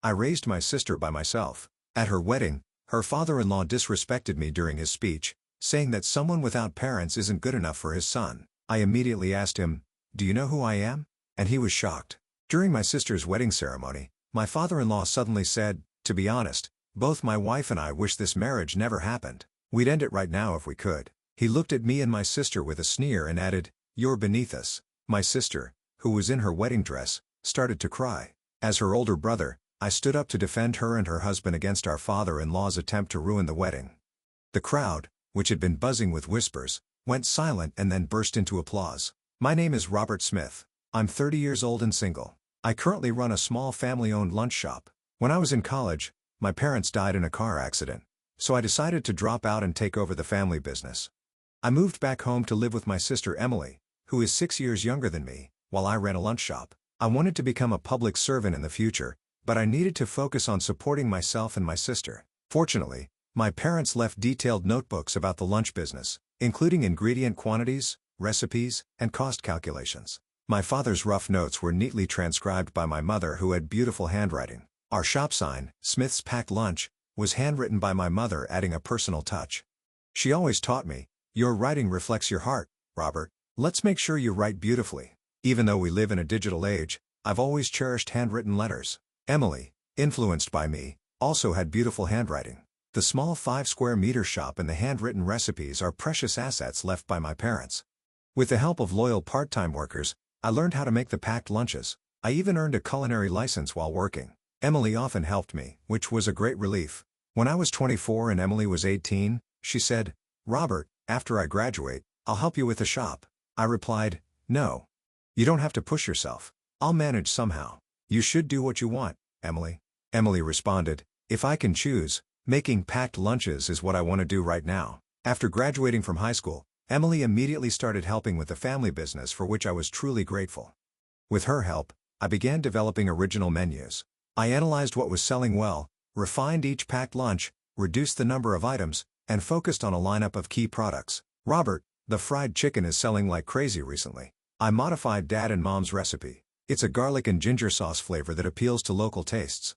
I raised my sister by myself. At her wedding, her father-in-law disrespected me during his speech, saying that someone without parents isn't good enough for his son. I immediately asked him, "Do you know who I am?" And he was shocked. During my sister's wedding ceremony, my father-in-law suddenly said, "To be honest, both my wife and I wish this marriage never happened. We'd end it right now if we could." He looked at me and my sister with a sneer and added, "You're beneath us." My sister, who was in her wedding dress, started to cry. As her older brother, I stood up to defend her and her husband against our father-in-law's attempt to ruin the wedding. The crowd, which had been buzzing with whispers, went silent and then burst into applause. My name is Robert Smith. I'm 30 years old and single. I currently run a small family-owned lunch shop. When I was in college, my parents died in a car accident, so I decided to drop out and take over the family business. I moved back home to live with my sister Emily, who is 6 years younger than me, while I ran a lunch shop. I wanted to become a public servant in the future, but I needed to focus on supporting myself and my sister. Fortunately, my parents left detailed notebooks about the lunch business, including ingredient quantities, recipes, and cost calculations. My father's rough notes were neatly transcribed by my mother, who had beautiful handwriting. Our shop sign, Smith's Packed Lunch, was handwritten by my mother, adding a personal touch. She always taught me, "Your writing reflects your heart, Robert. Let's make sure you write beautifully." Even though we live in a digital age, I've always cherished handwritten letters. Emily, influenced by me, also had beautiful handwriting. The small 5-square-meter shop and the handwritten recipes are precious assets left by my parents. With the help of loyal part-time workers, I learned how to make the packed lunches. I even earned a culinary license while working. Emily often helped me, which was a great relief. When I was 24 and Emily was 18, she said, "Robert, after I graduate, I'll help you with the shop." I replied, "No. You don't have to push yourself. I'll manage somehow." "You should do what you want, Emily." Emily responded, "If I can choose, making packed lunches is what I want to do right now." After graduating from high school, Emily immediately started helping with the family business, for which I was truly grateful. With her help, I began developing original menus. I analyzed what was selling well, refined each packed lunch, reduced the number of items, and focused on a lineup of key products. "Robert, the fried chicken is selling like crazy recently. I modified Dad and Mom's recipe. It's a garlic and ginger sauce flavor that appeals to local tastes.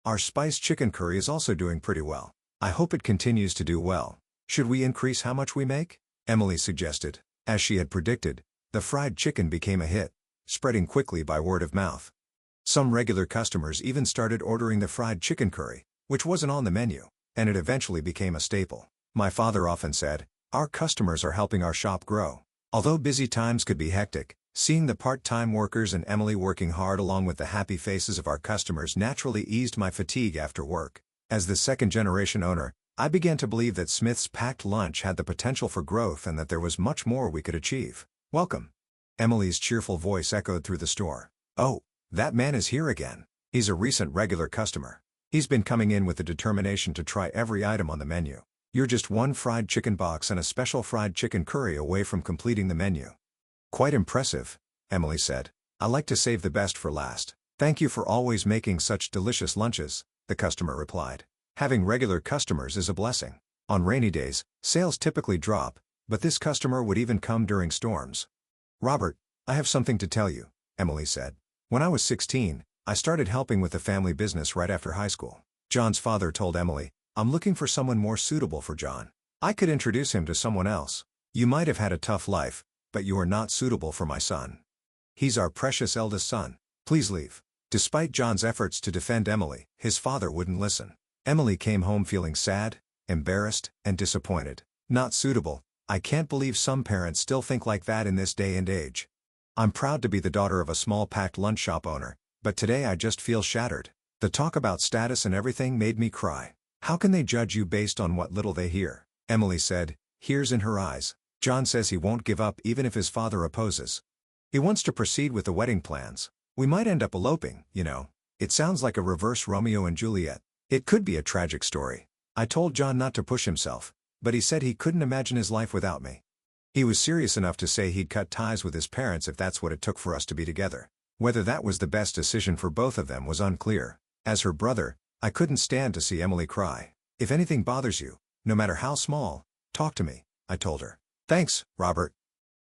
Our spiced chicken curry is also doing pretty well. I hope it continues to do well. Should we increase how much we make?" Emily suggested. As she had predicted, the fried chicken became a hit, spreading quickly by word of mouth. Some regular customers even started ordering the fried chicken curry, which wasn't on the menu, and it eventually became a staple. My father often said, "Our customers are helping our shop grow." Although busy times could be hectic, seeing the part-time workers and Emily working hard along with the happy faces of our customers naturally eased my fatigue after work. As the second-generation owner, I began to believe that Smith's Packed Lunch had the potential for growth and that there was much more we could achieve. "Welcome." Emily's cheerful voice echoed through the store. "Oh, that man is here again. He's a recent regular customer. He's been coming in with the determination to try every item on the menu. You're just one fried chicken box and a special fried chicken curry away from completing the menu." "Quite impressive," Emily said. "I like to save the best for last." "Thank you for always making such delicious lunches," the customer replied. Having regular customers is a blessing. On rainy days, sales typically drop, but this customer would even come during storms. "Robert, I have something to tell you," Emily said. "When I was 16, I started helping with the family business right after high school. John's father told Emily, 'I'm looking for someone more suitable for John. I could introduce him to someone else. You might have had a tough life, but you are not suitable for my son. He's our precious eldest son. Please leave.' Despite John's efforts to defend Emily, his father wouldn't listen. Emily came home feeling sad, embarrassed, and disappointed. Not suitable. I can't believe some parents still think like that in this day and age. I'm proud to be the daughter of a small packed lunch shop owner, but today I just feel shattered. The talk about status and everything made me cry. How can they judge you based on what little they hear?" Emily said, tears in her eyes. "John says he won't give up even if his father opposes. He wants to proceed with the wedding plans. We might end up eloping, you know. It sounds like a reverse Romeo and Juliet. It could be a tragic story. I told John not to push himself, but he said he couldn't imagine his life without me. He was serious enough to say he'd cut ties with his parents if that's what it took for us to be together. Whether that was the best decision for both of them was unclear. As her brother, I couldn't stand to see Emily cry. If anything bothers you, no matter how small, talk to me, I told her. Thanks, Robert.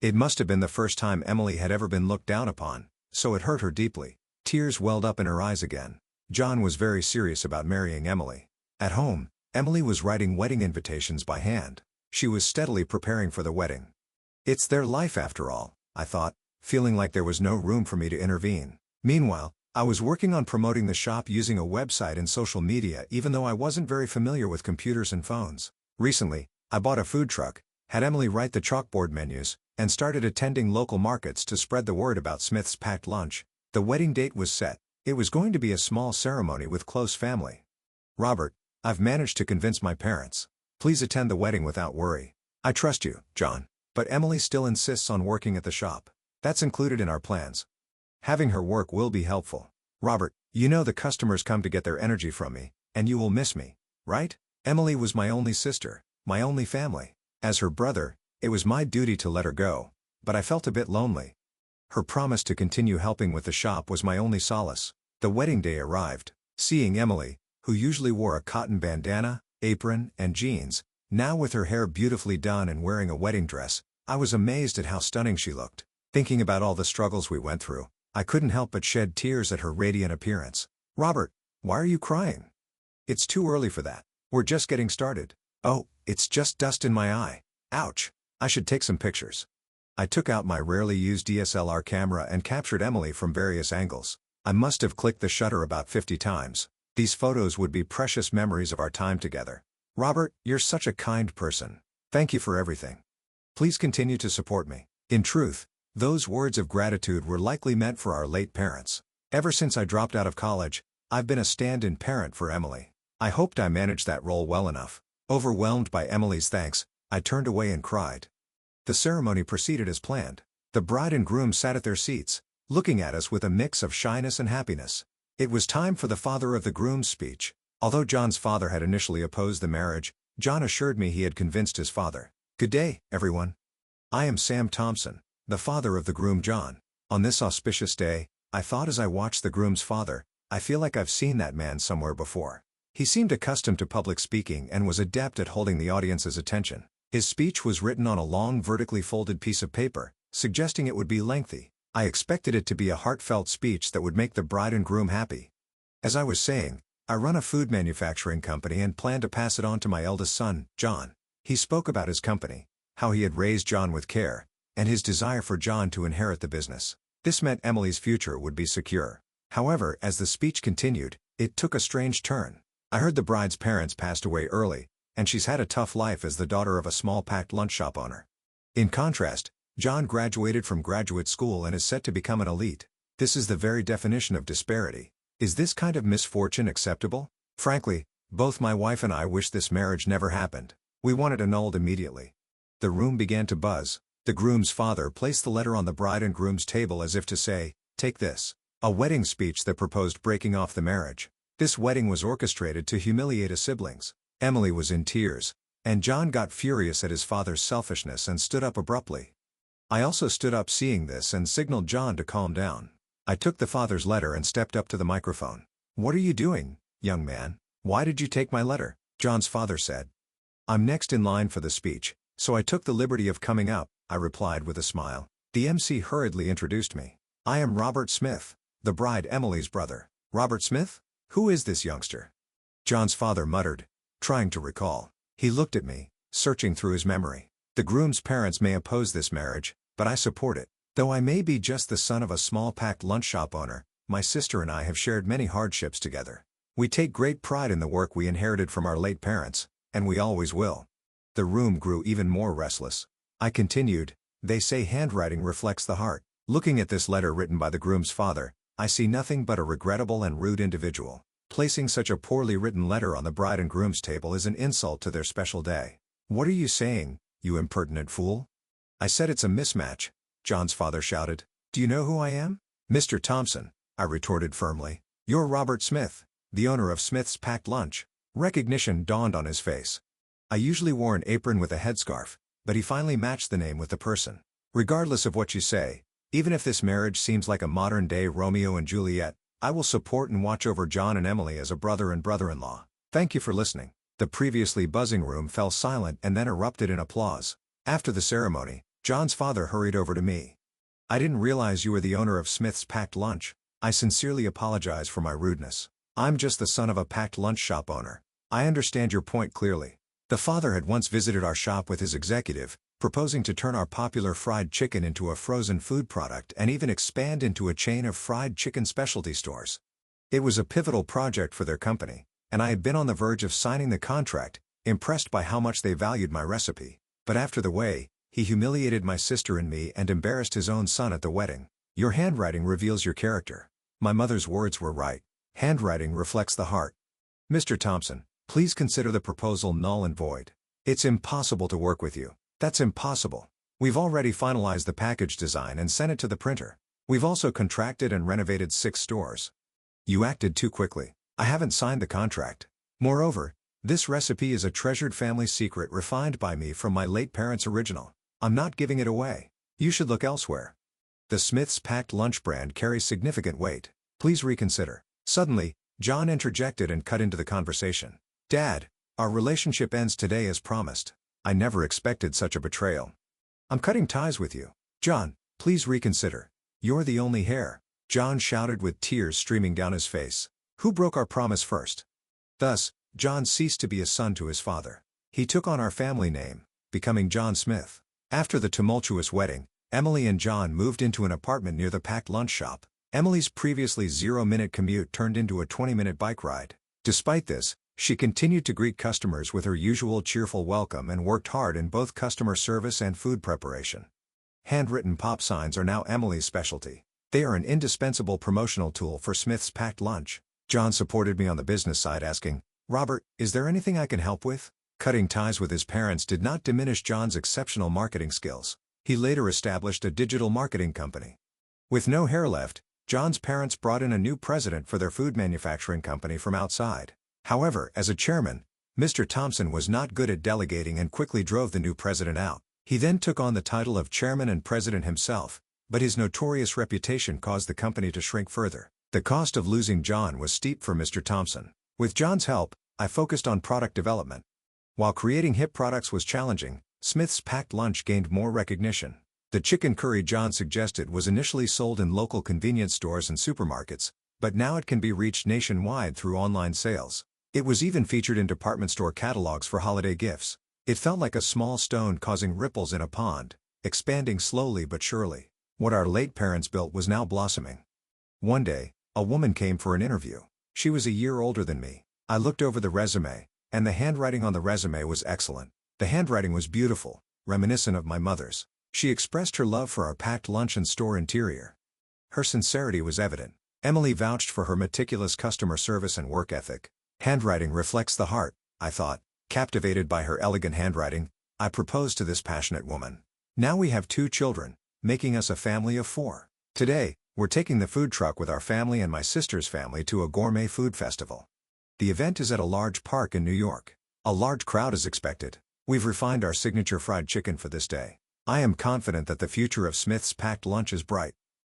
It must have been the first time Emily had ever been looked down upon, so it hurt her deeply. Tears welled up in her eyes again. John was very serious about marrying Emily. At home, Emily was writing wedding invitations by hand. She was steadily preparing for the wedding. It's their life after all, I thought, feeling like there was no room for me to intervene. Meanwhile, I was working on promoting the shop using a website and social media even though I wasn't very familiar with computers and phones. Recently, I bought a food truck, had Emily write the chalkboard menus, and started attending local markets to spread the word about Smith's packed lunch. The wedding date was set. It was going to be a small ceremony with close family. Robert, I've managed to convince my parents. Please attend the wedding without worry. I trust you, John. But Emily still insists on working at the shop. That's included in our plans. Having her work will be helpful. Robert, you know the customers come to get their energy from me, and you will miss me, right? Emily was my only sister, my only family. As her brother, it was my duty to let her go, but I felt a bit lonely. Her promise to continue helping with the shop was my only solace. The wedding day arrived. Seeing Emily, who usually wore a cotton bandana, apron, and jeans, now with her hair beautifully done and wearing a wedding dress, I was amazed at how stunning she looked. Thinking about all the struggles we went through, I couldn't help but shed tears at her radiant appearance. Robert, why are you crying? It's too early for that. We're just getting started. Oh, it's just dust in my eye. Ouch. I should take some pictures. I took out my rarely used DSLR camera and captured Emily from various angles. I must have clicked the shutter about 50 times. These photos would be precious memories of our time together. Robert, you're such a kind person. Thank you for everything. Please continue to support me. In truth, those words of gratitude were likely meant for our late parents. Ever since I dropped out of college, I've been a stand-in parent for Emily. I hoped I managed that role well enough. Overwhelmed by Emily's thanks, I turned away and cried. The ceremony proceeded as planned. The bride and groom sat at their seats, looking at us with a mix of shyness and happiness. It was time for the father of the groom's speech. Although John's father had initially opposed the marriage, John assured me he had convinced his father. Good day, everyone. I am Sam Thompson, the father of the groom John. On this auspicious day, I thought as I watched the groom's father, I feel like I've seen that man somewhere before. He seemed accustomed to public speaking and was adept at holding the audience's attention. His speech was written on a long vertically folded piece of paper, suggesting it would be lengthy. I expected it to be a heartfelt speech that would make the bride and groom happy. As I was saying, I run a food manufacturing company and plan to pass it on to my eldest son, John. He spoke about his company, how he had raised John with care, and his desire for John to inherit the business. This meant Emily's future would be secure. However, as the speech continued, it took a strange turn. I heard the bride's parents passed away early, and she's had a tough life as the daughter of a small packed lunch shop owner. In contrast, John graduated from graduate school and is set to become an elite. This is the very definition of disparity. Is this kind of misfortune acceptable? Frankly, both my wife and I wish this marriage never happened. We want it annulled immediately. The room began to buzz. The groom's father placed the letter on the bride and groom's table as if to say, "Take this." A wedding speech that proposed breaking off the marriage. This wedding was orchestrated to humiliate his siblings. Emily was in tears, and John got furious at his father's selfishness and stood up abruptly. I also stood up seeing this and signaled John to calm down. I took the father's letter and stepped up to the microphone. "What are you doing, young man? Why did you take my letter?" John's father said. "I'm next in line for the speech, so I took the liberty of coming up," I replied with a smile. The MC hurriedly introduced me. "I am Robert Smith, the bride Emily's brother." "Robert Smith? Who is this youngster?" John's father muttered, trying to recall. He looked at me, searching through his memory. "The groom's parents may oppose this marriage, but I support it. Though I may be just the son of a small packed lunch shop owner, my sister and I have shared many hardships together. We take great pride in the work we inherited from our late parents, and we always will." The room grew even more restless. I continued, "They say handwriting reflects the heart. Looking at this letter written by the groom's father, I see nothing but a regrettable and rude individual. Placing such a poorly written letter on the bride and groom's table is an insult to their special day." "What are you saying, you impertinent fool?" "I said it's a mismatch," John's father shouted. "Do you know who I am?" "Mr. Thompson," I retorted firmly. "You're Robert Smith, the owner of Smith's Packed Lunch." Recognition dawned on his face. I usually wore an apron with a headscarf, but he finally matched the name with the person. "Regardless of what you say, even if this marriage seems like a modern-day Romeo and Juliet, I will support and watch over John and Emily as a brother and brother-in-law. Thank you for listening." The previously buzzing room fell silent and then erupted in applause. After the ceremony, John's father hurried over to me. "I didn't realize you were the owner of Smith's Packed Lunch. I sincerely apologize for my rudeness." I'm just the son of a packed lunch shop owner. I understand your point clearly. The father had once visited our shop with his executive, proposing to turn our popular fried chicken into a frozen food product and even expand into a chain of fried chicken specialty stores. It was a pivotal project for their company, and I had been on the verge of signing the contract, impressed by how much they valued my recipe. But after the way, he humiliated my sister and me and embarrassed his own son at the wedding. Your handwriting reveals your character. My mother's words were right. Handwriting reflects the heart. Mr. Thompson, please consider the proposal null and void. It's impossible to work with you. That's impossible. We've already finalized the package design and sent it to the printer. We've also contracted and renovated 6 stores. You acted too quickly. I haven't signed the contract. Moreover, this recipe is a treasured family secret refined by me from my late parents' original. I'm not giving it away. You should look elsewhere. The Smith's packed lunch brand carries significant weight. Please reconsider. Suddenly, John interjected and cut into the conversation. Dad, our relationship ends today as promised. I never expected such a betrayal. I'm cutting ties with you. John, please reconsider. You're the only heir. John shouted with tears streaming down his face. Who broke our promise first? Thus, John ceased to be a son to his father. He took on our family name, becoming John Smith. After the tumultuous wedding, Emily and John moved into an apartment near the packed lunch shop. Emily's previously 0-minute commute turned into a 20-minute bike ride. Despite this, she continued to greet customers with her usual cheerful welcome and worked hard in both customer service and food preparation. Handwritten pop signs are now Emily's specialty. They are an indispensable promotional tool for Smith's packed lunch. John supported me on the business side, asking, Robert, is there anything I can help with? Cutting ties with his parents did not diminish John's exceptional marketing skills. He later established a digital marketing company. With no hair left, John's parents brought in a new president for their food manufacturing company from outside. However, as a chairman, Mr. Thompson was not good at delegating and quickly drove the new president out. He then took on the title of chairman and president himself, but his notorious reputation caused the company to shrink further. The cost of losing John was steep for Mr. Thompson. With John's help, I focused on product development. While creating hip products was challenging, Smith's packed lunch gained more recognition. The chicken curry John suggested was initially sold in local convenience stores and supermarkets, but now it can be reached nationwide through online sales. It was even featured in department store catalogs for holiday gifts. It felt like a small stone causing ripples in a pond, expanding slowly but surely. What our late parents built was now blossoming. One day, a woman came for an interview. She was a year older than me. I looked over the resume, and the handwriting on the resume was excellent. The handwriting was beautiful, reminiscent of my mother's. She expressed her love for our packed lunch and store interior. Her sincerity was evident. Emily vouched for her meticulous customer service and work ethic. Handwriting reflects the heart, I thought. Captivated by her elegant handwriting, I proposed to this passionate woman. Now we have 2 children, making us a family of 4. Today, we're taking the food truck with our family and my sister's family to a gourmet food festival. The event is at a large park in New York. A large crowd is expected. We've refined our signature fried chicken for this day. I am confident that the future of Smith's packed lunch is bright.